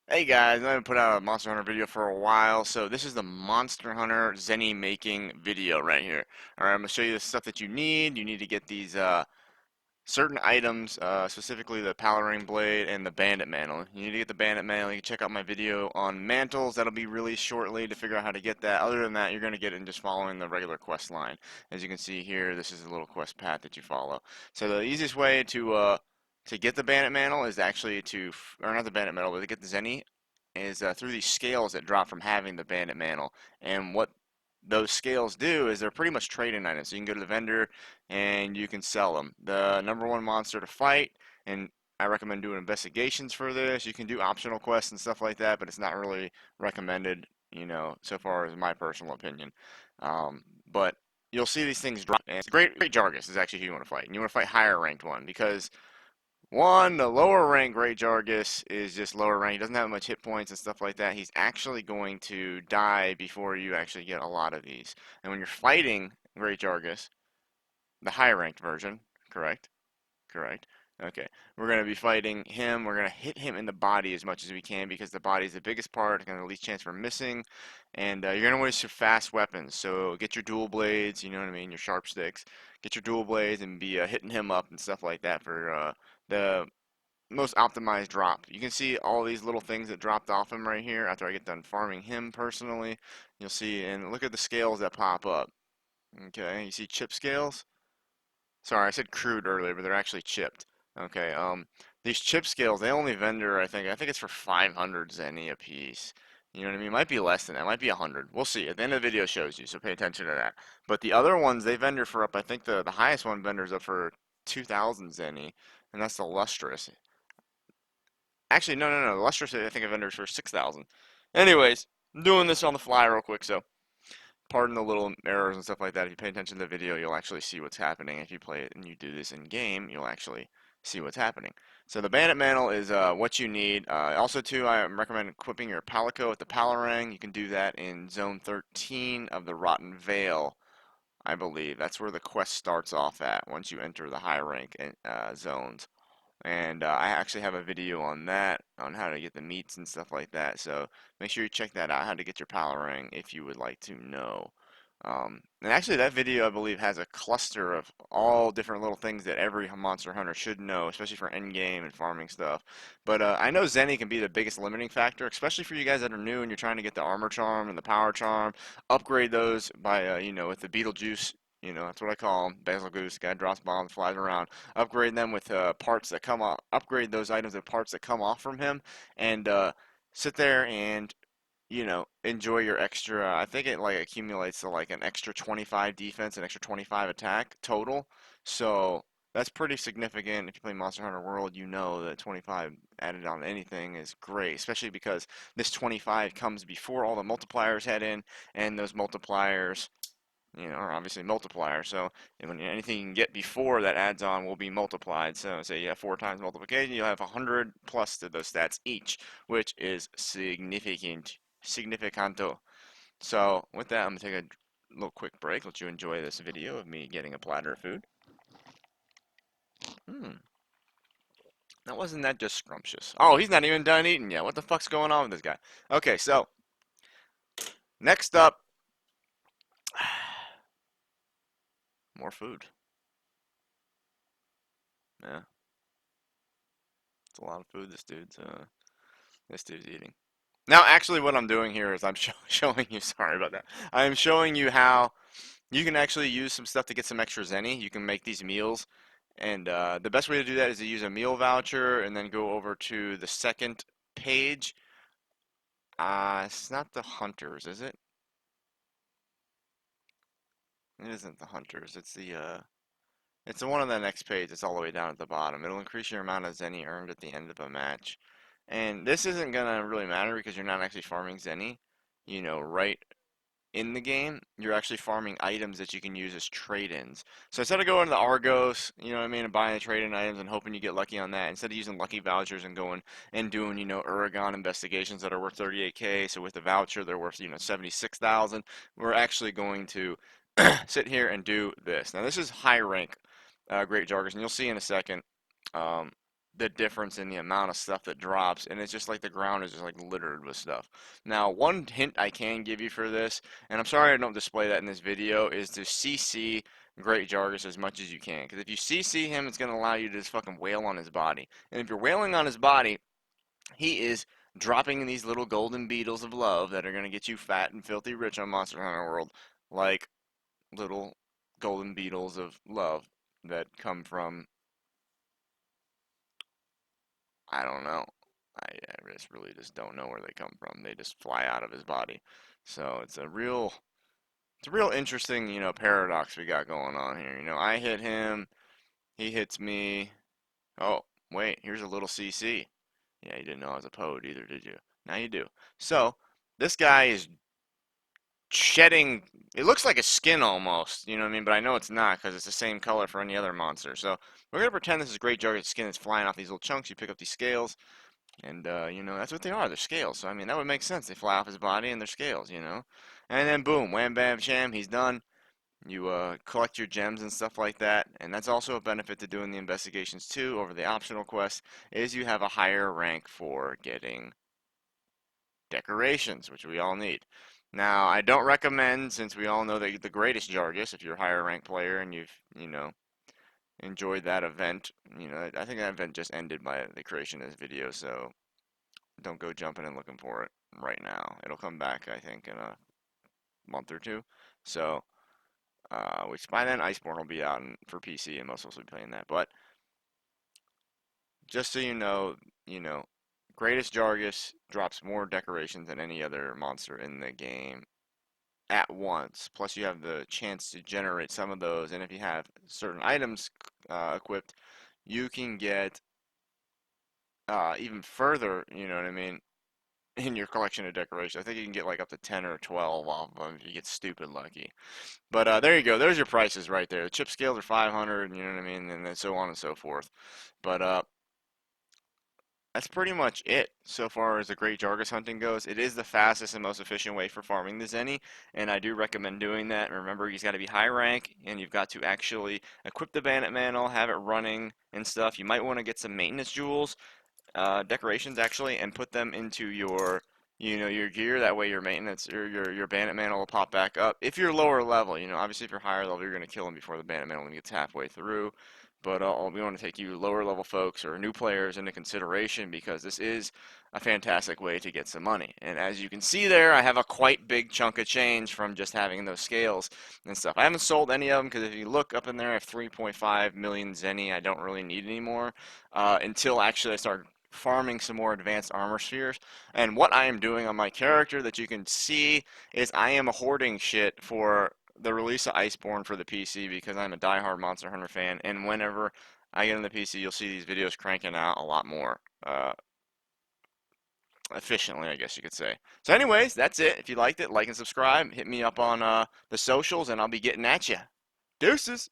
Hey guys, I haven't put out a Monster Hunter video for a while, so this is the Monster Hunter Zenny making video right here. Alright, I'm going to show you the stuff that you need. You need to get these certain items, specifically the Paladin Blade and the Bandit Mantle. You need to get the Bandit Mantle. You can check out my video on mantles. That'll be released shortly to figure out how to get that. Other than that, you're going to get it in just following the regular quest line. As you can see here, this is a little quest path that you follow. So the easiest way to get the Bandit Mantle is actually or not the Bandit Mantle, but to get the Zenny is through these scales that drop from having the Bandit Mantle. And what those scales do is they're pretty much trading items. So you can go to the vendor and you can sell them. The number one monster to fight, and I recommend doing investigations for this. You can do optional quests and stuff like that, but it's not really recommended, so far as my personal opinion. But you'll see these things drop. And it's Great Jargus is actually who you want to fight. And you want to fight higher ranked one because one, the lower rank Great Jargus is just lower rank. He doesn't have much hit points and stuff like that. He's actually going to die before you actually get a lot of these. And when you're fighting Great Jargus, the high ranked version, correct? Correct. Okay. We're going to be fighting him. We're going to hit him in the body as much as we can because the body is the biggest part, going to the least chance for missing. And you're going to waste your fast weapons. So get your dual blades, you know what I mean, your sharp sticks. Get your dual blades and be hitting him up and stuff like that for the most optimized drop. You can see all these little things that dropped off him right here after I get done farming him personally. You'll see, and look at the scales that pop up. Okay, you see chip scales? Sorry, I said crude earlier, but they're actually chipped. Okay, these chip scales, they only vendor, I think it's for 500 zenny a piece. You know what I mean? It might be less than that. It might be 100. We'll see. At the end of the video shows you, so pay attention to that. But the other ones, they vendor for up, I think the highest one vendors up for 2,000 zenny, and that's the lustrous. Actually, no, no, no. The lustrous, I think, it vendors for 6,000. Anyways, I'm doing this on the fly real quick, so pardon the little errors and stuff like that. If you pay attention to the video, you'll actually see what's happening. If you play it and you do this in game, you'll actually see what's happening. So the Bandit Mantle is what you need. Also, too, I recommend equipping your Palico with the Palarang. You can do that in Zone 13 of the Rotten Vale, I believe. That's where the quest starts off at once you enter the high rank zones. And I actually have a video on that, on how to get the meats and stuff like that. So make sure you check that out, how to get your Palarang if you would like to know. And actually, that video, I believe, has a cluster of all different little things that every Monster Hunter should know, especially for endgame and farming stuff. But I know Zenny can be the biggest limiting factor, especially for you guys that are new and you're trying to get the Armor Charm and the Power Charm. Upgrade those by, with the Beetlejuice. That's what I call them. Basil Goose, guy drops bombs, flies around. Upgrade them with parts that come off. Upgrade those items with parts that come off from him, and sit there and enjoy your extra. I think it like accumulates to like an extra 25 defense, an extra 25 attack total. So that's pretty significant. If you play Monster Hunter World, you know that 25 added on anything is great, especially because this 25 comes before all the multipliers head in, and those multipliers are obviously multipliers. So when anything you can get before that adds on will be multiplied. So say you have 4 times multiplication, you'll have 100 plus to those stats each, which is significant. Significanto. So with that, I'm going to take a little quick break. Let you enjoy this video of me getting a platter of food. Hmm. That wasn't that just scrumptious. Oh, he's not even done eating yet. What the fuck's going on with this guy? Okay, so next up, more food. Yeah, it's a lot of food this dude's eating. Now, actually, what I'm doing here is I'm showing you. Sorry about that. I'm showing you how you can actually use some stuff to get some extra zenny. You can make these meals, and the best way to do that is to use a meal voucher and then go over to the second page. It's not the hunters, is it? It isn't the hunters. It's the one on the next page. It's all the way down at the bottom. It'll increase your amount of zenny earned at the end of a match. And this isn't gonna really matter because you're not actually farming zenny, right in the game. You're actually farming items that you can use as trade-ins. So instead of going to the Argos, you know what I mean, and buying the trade-in items and hoping you get lucky on that, instead of using lucky vouchers and going and doing, Uragon investigations that are worth 38K, so with the voucher they're worth, 76,000, we're actually going to sit here and do this. Now this is high rank Great Jargers, and you'll see in a second. Um, the difference in the amount of stuff that drops, and it's just like the ground is just like littered with stuff. Now, one hint I can give you for this, and I'm sorry I don't display that in this video, is to CC Great Jargus as much as you can. Because if you CC him, it's going to allow you to just fucking wail on his body. And if you're wailing on his body, he is dropping these little golden beetles of love that are going to get you fat and filthy rich on Monster Hunter World. Like little golden beetles of love that come from, I don't know. I just really just don't know where they come from. They just fly out of his body. So it's a real interesting, paradox we got going on here. I hit him, he hits me. Oh, wait, here's a little CC. Yeah, you didn't know I was a poet either, did you? Now you do. So, this guy is shedding, it looks like a skin almost, you know what I mean? But I know it's not because it's the same color for any other monster. So, we're going to pretend this is Great Jargus skin that's flying off these little chunks. You pick up these scales, and, that's what they are. They're scales. So, I mean, that would make sense. They fly off his body and they're scales. And then, boom, wham, bam, sham, he's done. You collect your gems and stuff like that, and that's also a benefit to doing the investigations too over the optional quests, is you have a higher rank for getting decorations, which we all need. Now, I don't recommend, since we all know that the greatest Jargus, if you're a higher rank player and you've, enjoyed that event, I think that event just ended by the creation of this video, so don't go jumping and looking for it right now. It'll come back, I think, in a month or two. So, which by then Iceborne will be out for PC and most of us will be playing that. But just so you know, Greatest Jargus drops more decorations than any other monster in the game at once. Plus, you have the chance to generate some of those, and if you have certain items equipped, you can get even further. You know what I mean? In your collection of decorations, I think you can get like up to 10 or 12 off of them if you get stupid lucky. But there you go. There's your prices right there. The chip scales are 500, you know what I mean, and then so on and so forth. But that's pretty much it so far as the Great Jargus hunting goes. It is the fastest and most efficient way for farming the Zenny, and I do recommend doing that. And remember, he's got to be high rank, and you've got to actually equip the Bandit Mantle, have it running and stuff. You might want to get some maintenance jewels, decorations actually, and put them into your gear. That way your maintenance or your bandit mantle will pop back up. If you're lower level, obviously if you're higher level, you're gonna kill him before the bandit mantle gets halfway through. But we want to take you lower level folks or new players into consideration because this is a fantastic way to get some money. And as you can see there, I have a quite big chunk of change from just having those scales and stuff. I haven't sold any of them because if you look up in there, I have 3.5 million Zenny. I don't really need anymore until actually I start farming some more advanced armor spheres. And what I am doing on my character that you can see is I am hoarding shit for the release of Iceborne for the PC because I'm a diehard Monster Hunter fan. And whenever I get on the PC, you'll see these videos cranking out a lot more efficiently, I guess you could say. So anyways, that's it. If you liked it, like and subscribe. Hit me up on the socials, and I'll be getting at you. Deuces.